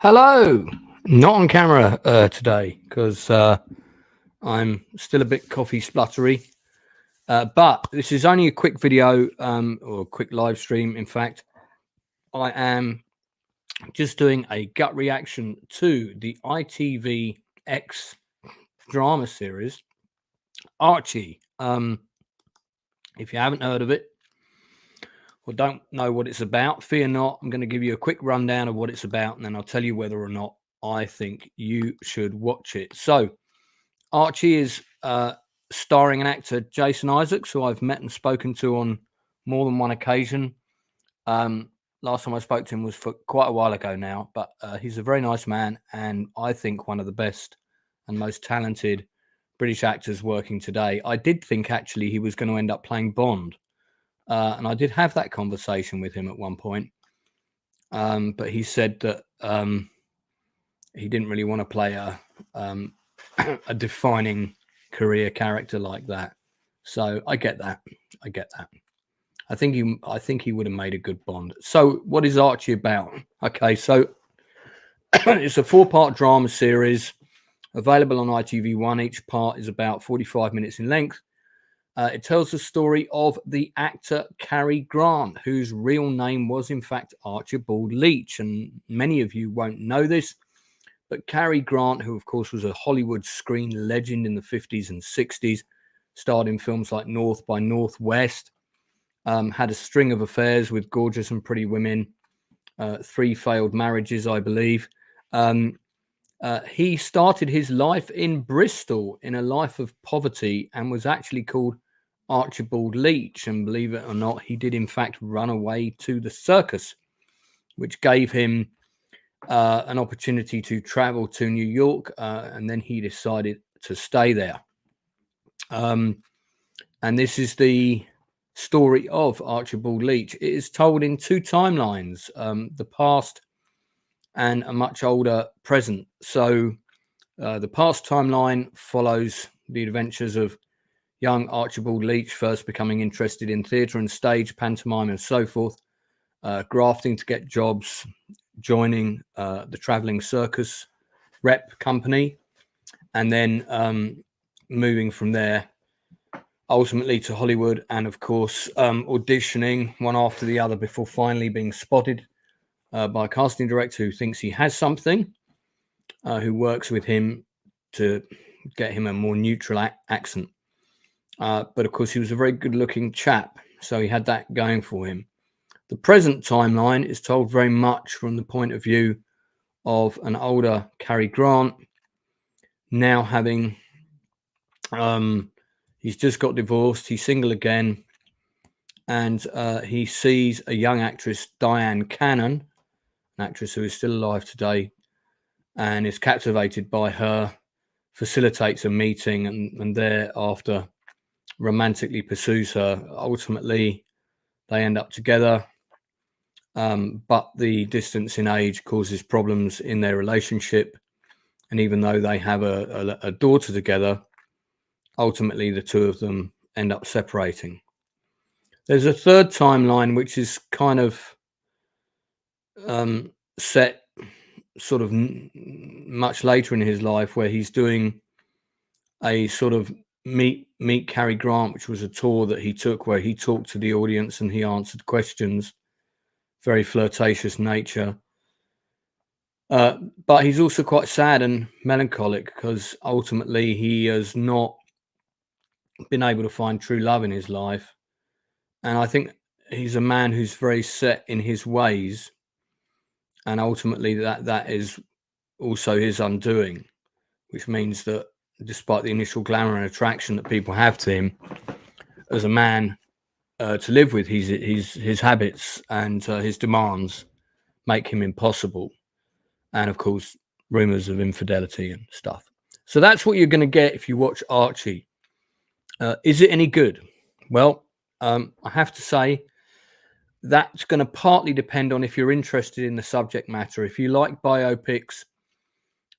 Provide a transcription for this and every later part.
Hello, not on camera today because I'm still a bit coffee spluttery, but this is only a quick video or a quick live stream. In fact, I am just doing a gut reaction to the ITVX drama series, Archie. If you haven't heard of it or don't know what it's about, fear not. I'm going to give you a quick rundown of what it's about, and then I'll tell you whether or not I think you should watch it. So, Archie is starring an actor, Jason Issacs, who I've met and spoken to on more than one occasion. Last time I spoke to him was for quite a while ago now, but he's a very nice man, and I think one of the best and most talented British actors working today. I did think actually he was going to end up playing Bond. And I did have that conversation with him at one point. But he said that he didn't really want to play a defining career character like that. So I get that. I think he would have made a good Bond. So what is Archie about? Okay, so it's a 4-part drama series available on ITV1. Each part is about 45 minutes in length. It tells the story of the actor Cary Grant, whose real name was, in fact, Archibald Leach. And many of you won't know this, but Cary Grant, who, of course, was a Hollywood screen legend in the 50s and 60s, starred in films like North by Northwest, had a string of affairs with gorgeous and pretty women, 3 failed marriages, I believe. He started his life in Bristol in a life of poverty and was actually called Archibald Leach. And believe it or not, he did in fact run away to the circus, which gave him an opportunity to travel to New York. And then he decided to stay there. And this is the story of Archibald Leach. It is told in 2 timelines, the past and a much older present. So the past timeline follows the adventures of young Archibald Leach, first becoming interested in theatre and stage, pantomime and so forth, grafting to get jobs, joining the travelling circus rep company, and then moving from there ultimately to Hollywood, and of course auditioning one after the other before finally being spotted by a casting director who thinks he has something, who works with him to get him a more neutral accent. But of course, he was a very good-looking chap, so he had that going for him. The present timeline is told very much from the point of view of an older Cary Grant, now having, he's just got divorced, he's single again, and he sees a young actress, Diane Cannon, an actress who is still alive today, and is captivated by her, facilitates a meeting, and thereafter romantically pursues her. Ultimately, they end up together, but the distance in age causes problems in their relationship. And even though they have a daughter together, ultimately the two of them end up separating. There's a 3rd timeline, which is kind of set sort of much later in his life, where he's doing a sort of meet Cary Grant, which was a tour that he took where he talked to the audience and he answered questions, very flirtatious nature. But he's also quite sad and melancholic because ultimately he has not been able to find true love in his life. And I think he's a man who's very set in his ways, and ultimately that is also his undoing, which means that despite the initial glamour and attraction that people have to him as a man to live with, his habits and his demands make him impossible. And of course, rumors of infidelity and stuff. So that's what you're going to get if you watch Archie. Is it any good? Well, I have to say that's going to partly depend on if you're interested in the subject matter. If you like biopics,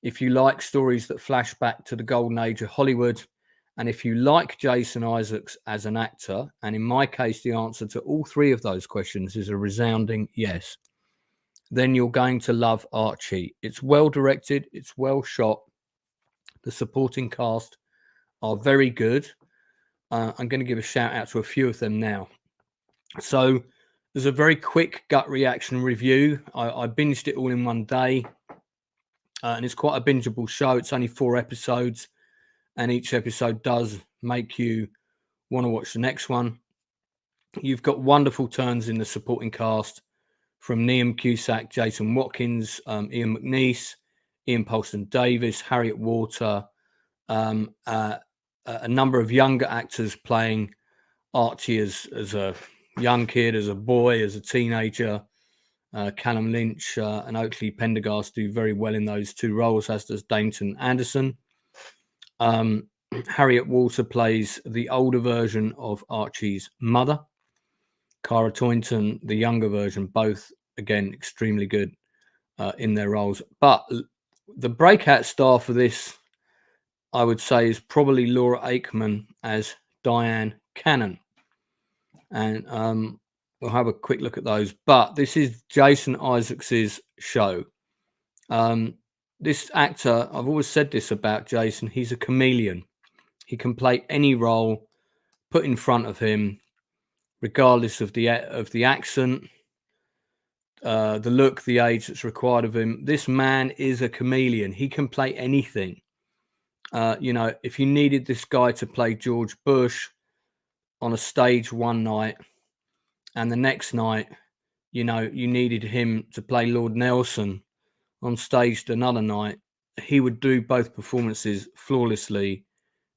if you like stories that flash back to the golden age of Hollywood, and if you like Jason Issacs as an actor, and in my case, the answer to all 3 of those questions is a resounding yes. then you're going to love Archie. It's well directed, it's well shot. The supporting cast are very good. I'm going to give a shout out to a few of them now. So there's a very quick gut reaction review. I binged it all in one day, and it's quite a bingeable show. It's only 4 episodes, and each episode does make you want to watch the next one. You've got wonderful turns in the supporting cast from Liam Cusack, Jason Watkins, Ian McNeice, Ian Polston Davis, Harriet Walter, a number of younger actors playing Archie as a young kid, as a boy, as a teenager. Callum Lynch and Oakley Pendergast do very well in those 2 roles, as does Dainton Anderson. Harriet Walter plays the older version of Archie's mother. Cara Toynton, the younger version, both, again, extremely good in their roles. But the breakout star for this, I would say, is probably Laura Aikman as Diane Cannon. And we'll have a quick look at those. But this is Jason Isaacs' show. This actor, I've always said this about Jason, he's a chameleon. He can play any role put in front of him, regardless of the accent, the look, the age that's required of him. This man is a chameleon. He can play anything. If you needed this guy to play George Bush on a stage one night, and the next night, you needed him to play Lord Nelson on stage another night, he would do both performances flawlessly,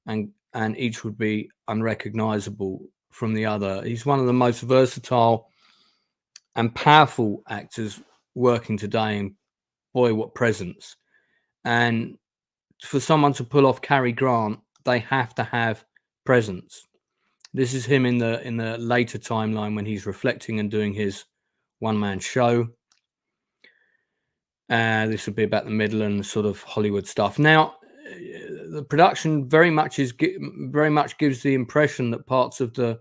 and each would be unrecognizable from the other. He's one of the most versatile and powerful actors working today, and boy, what presence. And for someone to pull off Cary Grant, they have to have presence. This is him in the later timeline when he's reflecting and doing his one-man show. This would be about the Midland sort of Hollywood stuff. Now, the production very much gives the impression that parts of the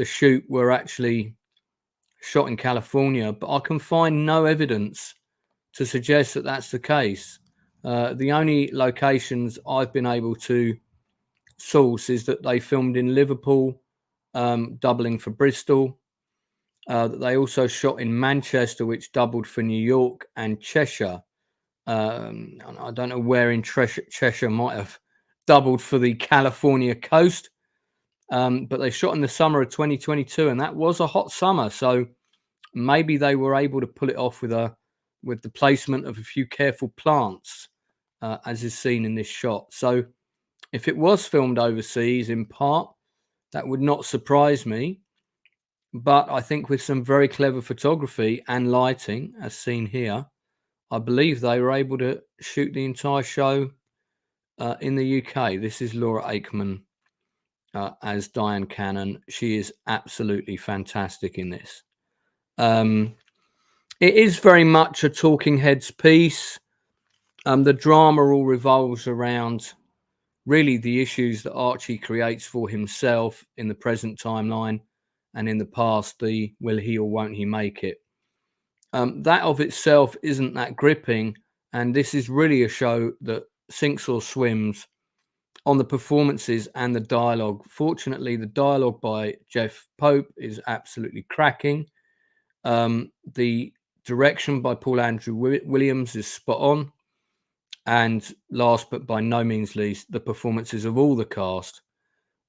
shoot were actually shot in California, but I can find no evidence to suggest that that's the case. The only locations I've been able to source is that they filmed in Liverpool, doubling for Bristol. That they also shot in Manchester, which doubled for New York, and Cheshire. I don't know where in Cheshire might have doubled for the California coast, but they shot in the summer of 2022, and that was a hot summer. So maybe they were able to pull it off with the placement of a few careful plants, as is seen in this shot. So if it was filmed overseas in part, that would not surprise me. But I think with some very clever photography and lighting, as seen here, I believe they were able to shoot the entire show in the UK. This is Laura Aikman as Diane Cannon. She is absolutely fantastic in this. It is very much a talking heads piece. The drama all revolves around really the issues that Archie creates for himself in the present timeline, and in the past, the will he or won't he make it. That of itself isn't that gripping, and this is really a show that sinks or swims on the performances and the dialogue. Fortunately, the dialogue by Jeff Pope is absolutely cracking. The direction by Paul Andrew Williams is spot on. And last but by no means least, the performances of all the cast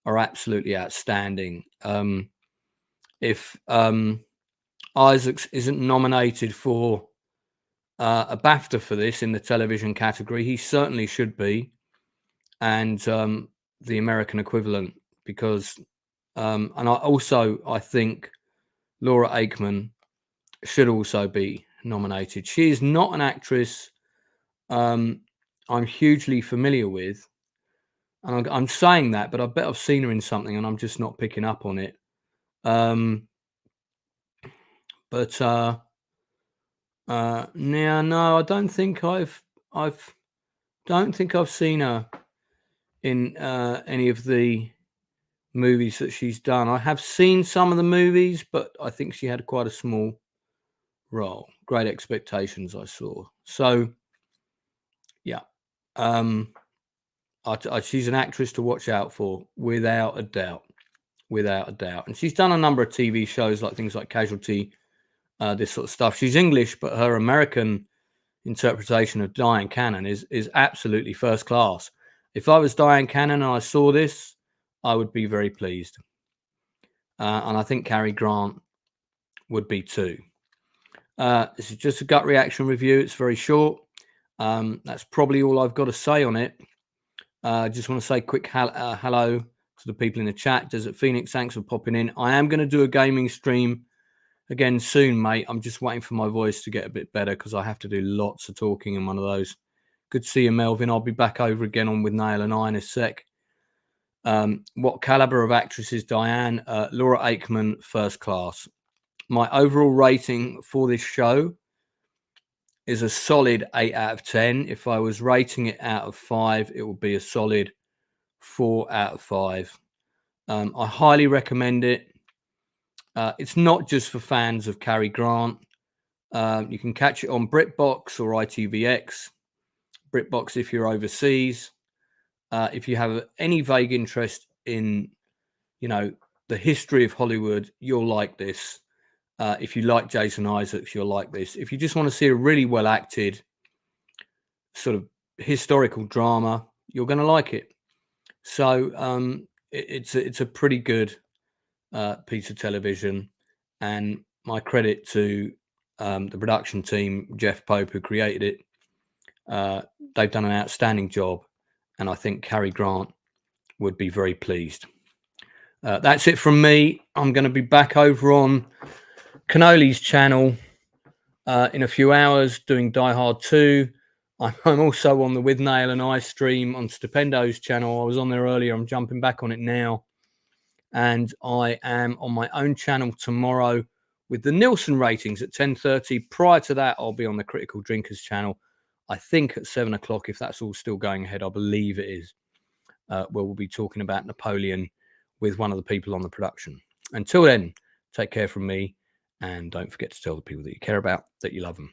are absolutely outstanding. If Isaacs isn't nominated for a BAFTA for this in the television category, he certainly should be, and the American equivalent, because and I think Laura Aikman should also be nominated. She is not an actress I'm hugely familiar with, and I'm saying that, but I bet I've seen her in something and I'm just not picking up on it. No, I don't think I've seen her in any of the movies that she's done. I have seen some of the movies, but I think she had quite a small role. Great Expectations I saw. So, yeah. She's an actress to watch out for, without a doubt. Without a doubt. And she's done a number of TV shows, like things like Casualty, this sort of stuff. She's English, but her American interpretation of Diane Cannon is absolutely first class. If I was Diane Cannon and I saw this, I would be very pleased. And I think Cary Grant would be too. This is just a gut reaction review. It's very short. That's probably all I've got to say on it. I just want to say a quick hello to the people in the chat. Desert Phoenix, thanks for popping in. I am going to do a gaming stream again soon, mate. I'm just waiting for my voice to get a bit better because I have to do lots of talking in one of those. Good to see you, Melvin. I'll be back over again on With Nail and I in a sec. What caliber of actress is Diane? Laura Aikman, first class. My overall rating for this show is a solid 8 out of 10. If I was rating it out of 5, it would be a solid 4 out of 5. I highly recommend it. It's not just for fans of Cary Grant. You can catch it on BritBox or ITVX. BritBox if you're overseas. If you have any vague interest in, the history of Hollywood, you'll like this. If you like Jason Issacs, you'll like this. If you just want to see a really well acted sort of historical drama, you're going to like it. So it's a pretty good piece of television, and my credit to the production team, Jeff Pope, who created it. They've done an outstanding job, and I think Cary Grant would be very pleased. That's it from me. I'm going to be back over on Cannoli's channel in a few hours doing Die Hard 2. I'm also on the With Nail and I stream on Stupendo's channel. I was on there earlier. I'm jumping back on it now. And I am on my own channel tomorrow with the Nielsen ratings at 10:30. Prior to that, I'll be on the Critical Drinkers channel, I think at 7 o'clock, if that's all still going ahead. I believe it is, where we'll be talking about Napoleon with one of the people on the production. Until then, take care from me. And don't forget to tell the people that you care about that you love them.